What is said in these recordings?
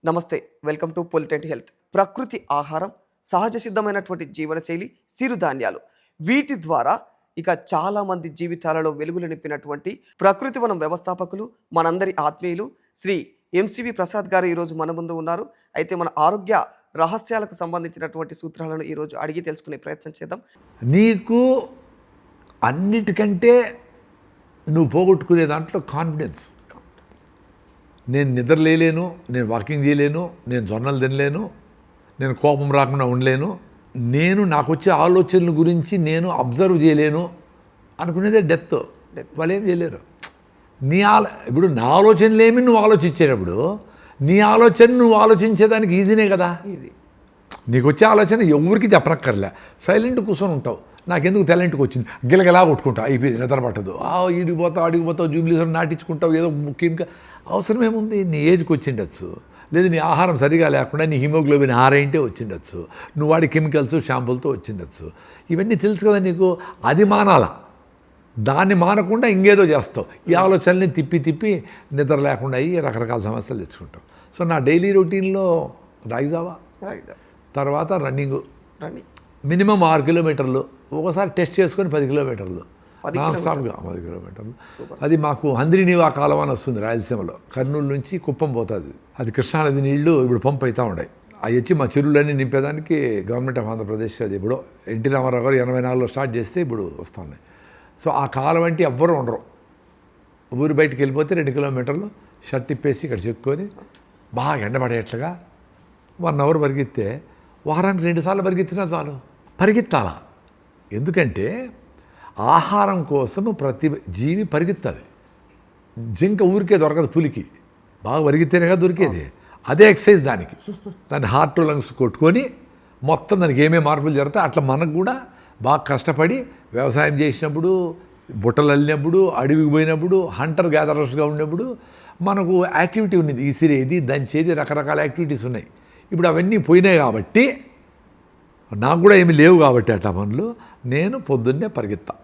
నమస్తే. Welcome to పొలిటెంట్ health. ప్రకృతి ఆహారం, సహజ సిద్ధమైనటువంటి జీవనశైలి, సిరుధాన్యాలు వీటి ద్వారా ఇక చాలామంది జీవితాలలో వెలుగులు నింపినటువంటి ప్రకృతి వనం వ్యవస్థాపకులు, మనందరి ఆత్మీయులు శ్రీ ఎంసివి ప్రసాద్ గారు ఈరోజు మన ముందు ఉన్నారు. అయితే మన ఆరోగ్య రహస్యాలకు సంబంధించినటువంటి సూత్రాలను ఈరోజు అడిగి తెలుసుకునే ప్రయత్నం చేద్దాం. నీకు అన్నిటికంటే నువ్వు పోగొట్టుకునే దాంట్లో కాన్ఫిడెన్స్. నేను నిద్రలేను, నేను వాకింగ్ చేయలేను, నేను జొన్నలు తినలేను, నేను కోపం రాకుండా ఉండలేను, నేను నాకు వచ్చే ఆలోచనల గురించి నేను అబ్జర్వ్ చేయలేను అనుకునేదే డెత్. వాళ్ళు ఏం చేయలేరు. ఇప్పుడు నా ఆలోచనలేమి నువ్వు ఆలోచించేటప్పుడు నీ ఆలోచన నువ్వు ఆలోచించేదానికి ఈజీనే కదా. ఈజీ. నీకు వచ్చే ఆలోచన ఎవరికి చెప్పనక్కర్లే, సైలెంట్ కూర్చొని ఉంటావు. నాకెందుకు తెల్లంటికి వచ్చింది, గిలగలా కొట్టుకుంటావు, అయిపోయింది, నిద్ర పట్టదు, ఈడిపోతావు అడిగిపోతావు, జూబ్లీస్ నాటించుకుంటావు, ఏదో ముఖ్యంగా అవసరం ఏముంది. నీ ఏజ్కి వచ్చిండొచ్చు, లేదు నీ ఆహారం సరిగా లేకుండా నీ హిమోగ్లోబిన్ 6 వచ్చిండొచ్చు, నువ్వు వాడి కెమికల్స్ షాంపులతో వచ్చిండొచ్చు. ఇవన్నీ తెలుసు కదా నీకు. అది మానాలా, దాన్ని మానకుండా ఇంకేదో చేస్తావు. ఈ ఆలోచనల్ని తిప్పి తిప్పి నిద్ర లేకుండా అయ్యి రకరకాల సమస్యలు తెచ్చుకుంటావు. సో నా డైలీ రొటీన్లో రాయిజావా, తర్వాత రన్నింగ్ మినిమం 6 కిలోమీటర్లు, ఒకసారి టెస్ట్ చేసుకొని 10 కిలోమీటర్లు నాన్ స్టాప్గా 10 కిలోమీటర్లు. అది మాకు హంద్రీనీవా కాలం అని వస్తుంది రాయలసీమలో, కర్నూలు నుంచి కుప్పం పోతుంది. అది కృష్ణానది నీళ్లు ఇప్పుడు పంప్ అవుతూ ఉన్నాయి. అవి వచ్చి మా చెరువులన్నీ నింపేదానికి గవర్నమెంట్ ఆఫ్ ఆంధ్రప్రదేశ్ అది ఇప్పుడు ఎన్టీ రామారావు గారు 84లో స్టార్ట్ చేస్తే ఇప్పుడు వస్తున్నాయి. సో ఆ కాలం అంటే ఎవ్వరూ ఉండరు. ఊరు బయటికి వెళ్ళిపోతే 2 కిలోమీటర్లు షర్ట్ ఇప్పేసి ఇక్కడ చెప్పుకొని బాగా ఎండబడేట్లుగా 1 అవర్ పరిగెత్తే వారానికి 2 సార్లు పరిగెత్తినా చాలు. పరిగెత్తాలా, ఎందుకంటే ఆహారం కోసం ప్రతి జీవి పరిగెత్తాలి. జింక ఊరికే దొరకదు, పులికి బాగా పరిగెత్తేనేగా దొరికేది. అదే ఎక్సర్సైజ్ దానికి. దాని హార్ట్ లంగ్స్ కొట్టుకొని మొత్తం దానికి ఏమేమి మార్పులు జరుగుతాయి అట్లా మనకు కూడా బాగా కష్టపడి వ్యవసాయం చేసినప్పుడు, బుట్టలు అల్లినప్పుడు, అడవికి పోయినప్పుడు, హంటర్ గ్యాదరర్స్గా ఉన్నప్పుడు మనకు యాక్టివిటీ ఉన్నది. ఈసిరేది, దంచేది, రకరకాల యాక్టివిటీస్ ఉన్నాయి. ఇప్పుడు అవన్నీ పోయినాయి కాబట్టి, నాకు కూడా ఏమి లేవు కాబట్టి అట్లా పనులు, నేను పొద్దున్నే పరిగెత్తా.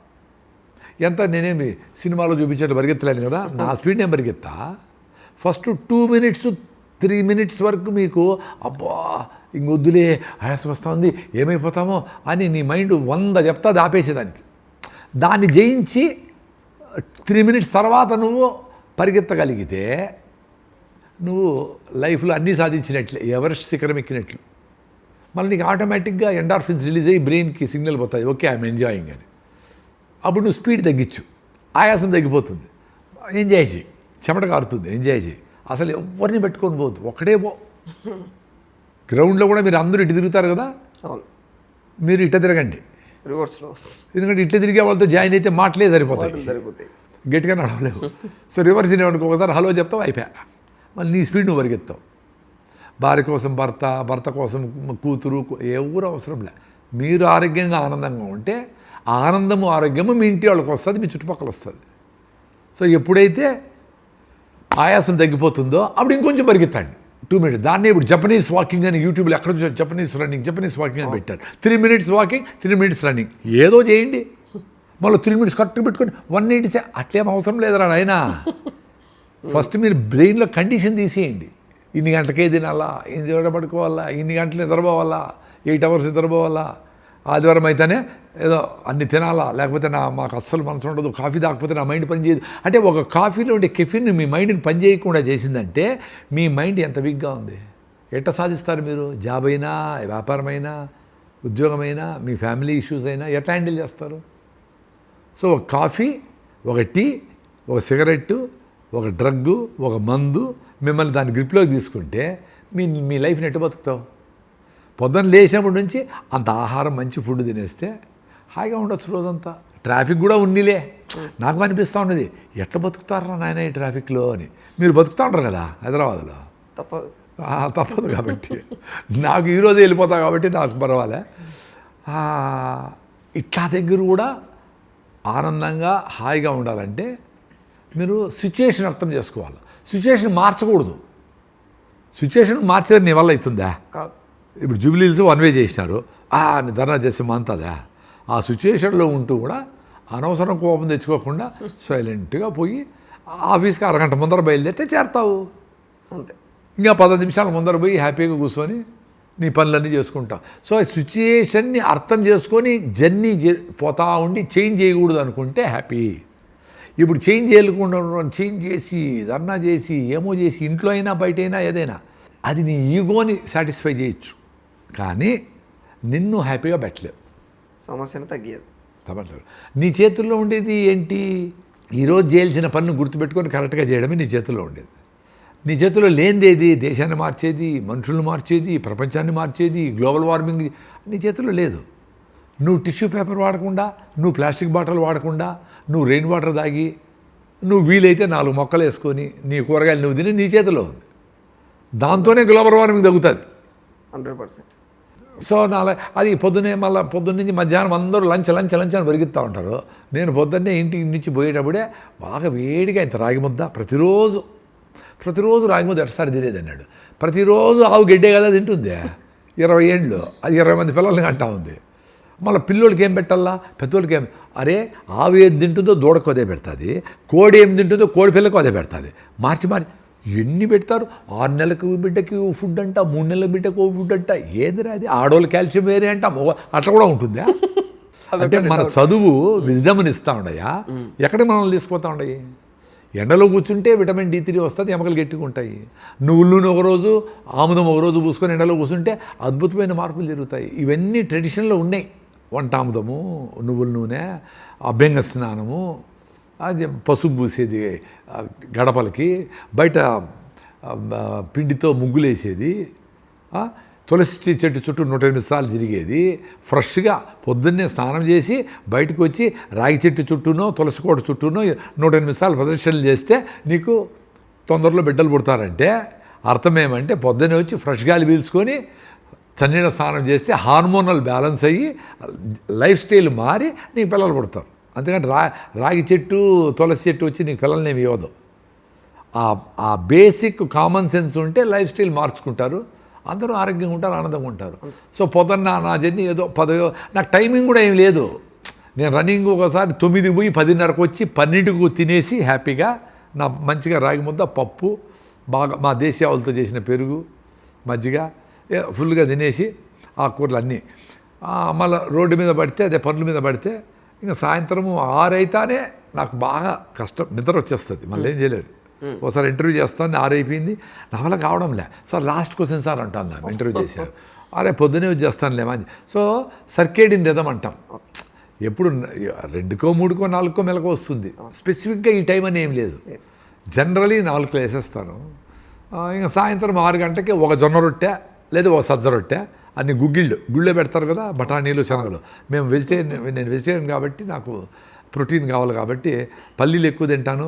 ఎంత నేనేమి సినిమాలో చూపించేట్టు పరిగెత్తలేను కదా, నా స్పీడ్ నేను పరిగెత్తా. ఫస్ట్ 2 minutes 3 minutes వరకు మీకు అబ్బా ఇంకొద్దులే ఆయాసం వస్తుంది, ఏమైపోతామో అని నీ మైండ్ 100 చెప్తా ఆపేసేదానికి. దాన్ని జయించి 3 minutes తర్వాత నువ్వు పరిగెత్తగలిగితే నువ్వు లైఫ్లో అన్నీ సాధించినట్లే, ఎవరెస్ట్ శిఖరం ఎక్కినట్లు. మళ్ళీ నీకు ఆటోమేటిక్గా ఎండార్ఫిన్స్ రిలీజ్ అయ్యి బ్రెయిన్కి సిగ్నల్ పోతాయి, ఓకే ఐఎమ్ ఎంజాయింగ్ అని. అప్పుడు నువ్వు స్పీడ్ తగ్గించు, ఆయాసం తగ్గిపోతుంది, ఎంజాయ్ చేయి, చెమట కారుతుంది, ఎంజాయ్ చేయి. అసలు ఎవరిని పెట్టుకొని పోవద్దు, ఒక్కడే పో. గ్రౌండ్లో కూడా మీరు అందరూ ఇటు తిరుగుతారు కదా, మీరు ఇట్ట తిరగండి రివర్స్లో. ఎందుకంటే ఇట్లా తిరిగే వాళ్ళతో జాయిన్ అయితే మాటలే సరిపోతాయి, గట్టిగా నడవలేవు. సో రివర్స్ తినేవాడికి ఒకసారి హలో చెప్తావు, అయిపోయా. మళ్ళీ నీ స్పీడ్ నువ్వు పరిగెత్తావు. భార్య కోసం భర్త, భర్త కోసం కూతురు, ఎవరు అవసరం లే. మీరు ఆరోగ్యంగా ఆనందంగా ఉంటే ఆనందము ఆరోగ్యము మీ ఇంటి వాళ్ళకి వస్తుంది, మీ చుట్టుపక్కల వస్తుంది. సో ఎప్పుడైతే ఆయాసం తగ్గిపోతుందో అప్పుడు ఇంకొంచెం పరిగెత్తండి 2 minutes. దాన్ని ఇప్పుడు జపనీస్ వాకింగ్ అని యూట్యూబ్లో ఎక్కడ చూసారు, జపనీస్ వాకింగ్ అని పెట్టారు. 3 minutes వాకింగ్, 3 minutes రన్నింగ్, ఏదో చేయండి. మళ్ళీ 3 minutes కరెక్ట్ పెట్టుకొని 180 అట్లేం అవసరం లేదురా ఆయన. ఫస్ట్ మీరు బ్రెయిన్లో కండిషన్ తీసేయండి. ఇన్ని గంటలకే తినాలా, ఇన్ని పడుకోవాలా, ఇన్ని గంటలు నిద్రపోవాలా, 8 hours నిద్రపోవాలా, ఆదివారం అయితేనే ఏదో అన్ని తినాలా, లేకపోతే మాకు అస్సలు మనసు ఉండదు, కాఫీ తాగకపోతే నా మైండ్ పనిచేయదు అంటే. ఒక కాఫీలో ఉండే కెఫిన్ మీ మైండ్ని పనిచేయకుండా చేసిందంటే మీ మైండ్ ఎంత వీక్గా ఉంది. ఎట్లా సాధిస్తారు మీరు? జాబ్ అయినా, వ్యాపారమైనా, ఉద్యోగమైనా, మీ ఫ్యామిలీ ఇష్యూస్ అయినా ఎట్లా హ్యాండిల్ చేస్తారు? సో ఒక కాఫీ, ఒక టీ, ఒక సిగరెట్టు, ఒక డ్రగ్గు, ఒక మందు మిమ్మల్ని దాని గ్రిప్లోకి తీసుకుంటే మీ లైఫ్ని ఎట్టు బతుకుతావు? పొద్దున్న లేచినప్పటి నుంచి అంత ఆహారం, మంచి ఫుడ్ తినేస్తే హాయిగా ఉండొచ్చు రోజంతా. ట్రాఫిక్ కూడా ఉన్నిలే. నాకు అనిపిస్తూ ఉన్నది, ఎట్లా బతుకుతారా నాయన ఈ ట్రాఫిక్లో అని. మీరు బతుకుతూ ఉంటారు కదా హైదరాబాద్లో, తప్పదు కాబట్టి. నాకు ఈరోజు వెళ్ళిపోతా కాబట్టి నాకు పర్వాలే. ఇట్లా దగ్గర కూడా ఆనందంగా హాయిగా ఉండాలంటే మీరు సిచ్యుయేషన్ అర్థం చేసుకోవాలి. సిచ్యుయేషన్ మార్చకూడదు. సిచ్యుయేషన్ మార్చేది నీ వల్ల అవుతుందా? ఇప్పుడు జూబ్లీహిల్స్ 1 way చేసినారు, ధర్నా చేస్తే మాంతుందా? ఆ సిచ్యుయేషన్లో ఉంటూ కూడా అనవసరం కోపం తెచ్చుకోకుండా సైలెంట్గా పోయి ఆఫీస్కి 1 గంట ముందర బయలుదేరితే చేరతావు. అంతే. ఇంకా 10 నిమిషాల ముందర పోయి హ్యాపీగా కూర్చొని నీ పనులన్నీ చేసుకుంటావు. సో ఆ సిచ్యుయేషన్ని అర్థం చేసుకొని జర్నీ పోతా ఉండి చేంజ్ చేయకూడదు అనుకుంటే హ్యాపీ. ఇప్పుడు చేంజ్ చేయకుండా చేంజ్ చేసి ధర్నా చేసి ఏమో చేసి ఇంట్లో అయినా బయట అయినా ఏదైనా అది నీ ఈగోని సాటిస్ఫై చేయొచ్చు, కానీ నిన్ను హ్యాపీగా పెట్టలేదు. సమస్యను తగ్గేది తప్పట్లేదు. నీ చేతుల్లో ఉండేది ఏంటి? ఈరోజు చేయాల్సిన పనులు గుర్తుపెట్టుకొని కరెక్ట్గా చేయడమే నీ చేతుల్లో ఉండేది. నీ చేతిలో లేనిదేది? దేశాన్ని మార్చేది, మనుషులను మార్చేది, ప్రపంచాన్ని మార్చేది, గ్లోబల్ వార్మింగ్ నీ చేతిలో లేదు. నువ్వు టిష్యూ పేపర్ వాడకుండా, నువ్వు ప్లాస్టిక్ బాటిల్ వాడకుండా, నువ్వు రెయిన్ వాటర్ తాగి, నువ్వు వీలైతే 4 మొక్కలు వేసుకొని నీ కూరగాయలు నువ్వు తిని నీ చేతిలో ఉంది. దాంతోనే గ్లోబల్ వార్మింగ్ తగ్గుతుంది 100%. సో అది పొద్దున్న నుంచి మధ్యాహ్నం అందరూ లంచ్ అని పరిగెత్తా ఉంటారు. నేను పొద్దున్నే ఇంటి నుంచి పోయేటప్పుడే బాగా వేడిగా ఇంత రాగి ముద్ద ప్రతిరోజు రాగి ముద్ద ఎట్టసారి తినేది అన్నాడు. ప్రతిరోజు ఆవు గడ్డే కదా తింటుంది, 20 ఏళ్ళు, అది 20 మంది పిల్లల్ని కంటా ఉంది. మళ్ళీ పిల్లోళ్ళకి ఏం పెట్టాలా, పెద్దోళ్ళకి ఏం? అరే ఆవు ఏది తింటుందో దూడకు అదే పెడుతుంది, కోడి ఏం తింటుందో కోడి పిల్లకు అదే పెడుతుంది. మార్చి ఎన్ని పెడతారు? 6 నెలలకు బిడ్డకి ఫుడ్ అంట, 3 నెలల బిడ్డకు ఫుడ్ అంట. ఏదిరా అది? ఆడోళ్ళు కాల్షియం వేరే అంట, అట్లా కూడా ఉంటుందా? అంటే మన చదువు విజ్డమ్ని ఇస్తూ ఉండయా, ఎక్కడికి మనల్ని తీసుకుపోతూ ఉండయి? ఎండలో కూర్చుంటే విటమిన్ D3 వస్తుంది, ఎముకలు గట్టిగా ఉంటాయి. నువ్వుల నూనె ఒకరోజు, ఆముదం ఒకరోజు పూసుకొని ఎండలో కూర్చుంటే అద్భుతమైన మార్పులు జరుగుతాయి. ఇవన్నీ ట్రెడిషన్లో ఉన్నాయి. వంటాముదము, నువ్వుల నూనె, అభ్యంగ స్నానము, అది పసుపు పూసేది గడపలకి, బయట పిండితో ముగ్గులేసేది, తులసి చెట్టు చుట్టూ 108 సార్లు తిరిగేది, ఫ్రెష్గా పొద్దున్నే స్నానం చేసి బయటకు వచ్చి రాగి చెట్టు చుట్టూనో తులసి కోట చుట్టూనో 108 సార్లు ప్రదర్శనలు చేస్తే నీకు తొందరలో బిడ్డలు పుడతారంటే అర్థం ఏమంటే పొద్దున్నే వచ్చి ఫ్రెష్ గాలి పీల్చుకొని చన్నీళ్ళ స్నానం చేస్తే హార్మోనల్ బ్యాలెన్స్ అయ్యి లైఫ్ స్టైల్ మారి నీకు పిల్లలు పుడతారు. అంతేకాని రాగి చెట్టు తులసి చెట్టు వచ్చి నీకు పిల్లల్ని ఏమి ఇవ్వదు. ఆ బేసిక్ కామన్ సెన్స్ ఉంటే లైఫ్ స్టైల్ మార్చుకుంటారు, అందరూ ఆరోగ్యంగా ఉంటారు, ఆనందంగా ఉంటారు. సో పొద్దున్న నా జర్నీ ఏదో 10 నాకు టైమింగ్ కూడా ఏం లేదు. నేను రన్నింగ్ ఒకసారి 9కి పోయి 10:30కు వచ్చి 12కు తినేసి హ్యాపీగా నా మంచిగా రాగి ముద్ద, పప్పు, బాగా మా దేశీయ ఆవులతో చేసిన పెరుగు, మజ్జిగ ఫుల్గా తినేసి ఆకుకూరలు అన్నీ మళ్ళీ రోడ్డు మీద పడితే అదే పనుల మీద పడితే ఇంకా సాయంత్రము 6 అయితేనే నాకు బాగా కష్టం, నిద్ర వచ్చేస్తుంది, మళ్ళీ ఏం చేయలేదు. ఒకసారి ఇంటర్వ్యూ చేస్తాను, 6 అయిపోయింది, నా వల్ల కావడంలే. సార్ లాస్ట్ క్వశ్చన్ సార్ అంటాను, నా ఇంటర్వ్యూ చేశారు. అరే పొద్దునే వచ్చేస్తానులేమా అని. సో సర్కేడియన్ రిథమ్ అంటాం. ఎప్పుడు 2కో 3కో 4కో మెలకు వస్తుంది. స్పెసిఫిక్గా ఈ టైం అని ఏం లేదు. జనరలీ 4 వేసేస్తాను. ఇంకా సాయంత్రం 6 గంటకి ఒక జొన్న రొట్టె లేదా ఒక సజ్జ రొట్టె, అన్ని గుళ్ళో పెడతారు కదా, బఠానీలు, శనగలు. నేను వెజిటేరియన్ కాబట్టి నాకు ప్రోటీన్ కావాలి కాబట్టి పల్లీలు ఎక్కువ తింటాను.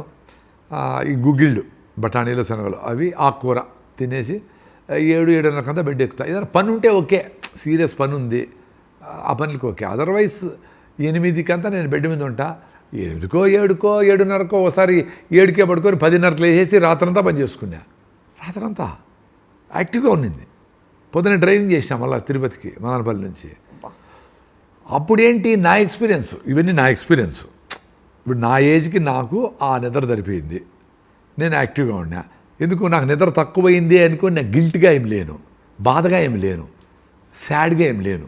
ఈ గుగ్గిళ్ళు, బఠానీలు, శనగలు, అవి ఆకుకూర తినేసి 7-7:30 బెడ్ ఎక్కుతా. ఏదైనా పని ఉంటే ఓకే, సీరియస్ పని ఉంది ఆ పనులకి ఓకే. అదర్వైజ్ 8కంతా నేను బెడ్ మీద ఉంటా. 8కో 7కో 7:30కో ఒకసారి 7కే పడుకొని 10:30 లేచేసి రాత్రంతా పని చేసుకున్నా. రాత్రంతా యాక్టివ్గా ఉండింది. పొద్దున డ్రైవింగ్ చేసాం మళ్ళీ తిరుపతికి మదనపల్లి నుంచి. అప్పుడేంటి నా ఎక్స్పీరియన్స్, ఇవన్నీ నా ఎక్స్పీరియన్స్. ఇప్పుడు నా ఏజ్కి నాకు ఆ నిద్ర సరిపోయింది, నేను యాక్టివ్గా ఉన్నా. ఎందుకు నాకు నిద్ర తక్కువైంది అనుకో, నేను గిల్ట్గా ఏం లేను, బాధగా ఏం లేను, సాడ్గా ఏం లేను.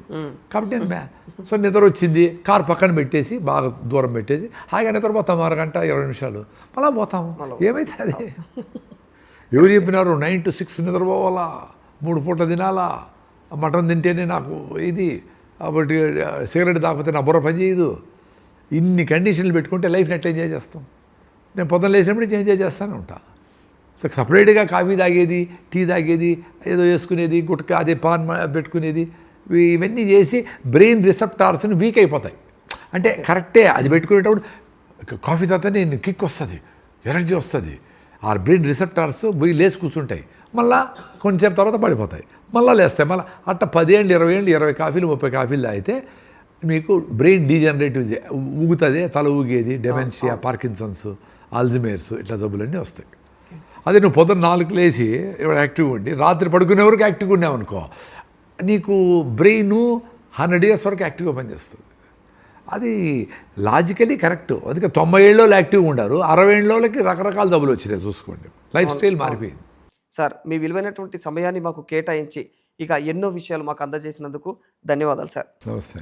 కాబట్టి నేను సో నిద్ర వచ్చింది, కారు పక్కన పెట్టేసి బాగా దూరం పెట్టేసి హాయిగా నిద్రపోతాము 1 గంట 20 నిమిషాలు, మళ్ళీ పోతాము. ఏమైతే అది ఎవరు చెప్పినారు 9 to 6 నిద్రపోవాలా, 3 పూట తినాలా, మటన్ తింటేనే నాకు ఇది, కాబట్టి సిగరెట్ తాగితే నా బుర్ర పని చేయదు. ఇన్ని కండిషన్లు పెట్టుకుంటే లైఫ్ని ఎట్లా ఎంజాయ్ చేస్తాం? నేను పొద్దున్న లేచినప్పుడు ఎంజాయ్ చేస్తూనే ఉంటా. సో సపరేట్గా కాఫీ తాగేది, టీ తాగేది, ఏదో వేసుకునేది, గుట్కా అదే పాన్ పెట్టుకునేది, ఇవన్నీ చేసి బ్రెయిన్ రిసెప్టార్స్ని వీక్ అయిపోతాయి. అంటే కరెక్టే, అది పెట్టుకునేటప్పుడు కాఫీ తాగితే నేను కిక్ వస్తుంది, ఎనర్జీ వస్తుంది, ఆ బ్రెయిన్ రిసెప్టార్స్ పోయి లేచి కూర్చుంటాయి, మళ్ళీ కొంచెంసేపు తర్వాత పడిపోతాయి, మళ్ళీ లేస్తాయి. మళ్ళీ అట్ట 10 ఏళ్ళు 20 ఏళ్ళు 20 కాఫీలు 30 కాఫీలు అయితే మీకు బ్రెయిన్ డీజనరేటివ్ ఊగుతుంది, తల ఊగేది, డెమెన్షియా, పార్కిన్సన్స్, ఆల్జిమేర్స్ ఇట్లా జబ్బులన్నీ వస్తాయి. అదే నువ్వు పొద్దున్న 4కి లేచి ఇప్పుడు యాక్టివ్గా ఉండి రాత్రి పడుకునే వరకు యాక్టివ్గా ఉన్నావనుకో, నీకు బ్రెయిన్ 100 years వరకు యాక్టివ్గా పనిచేస్తుంది. అది లాజికలీ కరెక్ట్. అందుకే 90 ఏళ్ళలో యాక్టివ్గా ఉండారు, 60 ఏళ్ళకి రకరకాల జబ్బులు వచ్చినాయి. చూసుకోండి, లైఫ్ స్టైల్ మారిపోయింది. సార్ మీ విలువైనటువంటి సమయాన్ని మాకు కేటాయించి ఇక ఎన్నో విషయాలు మాకు అందజేసినందుకు ధన్యవాదాలు సార్. నమస్తే.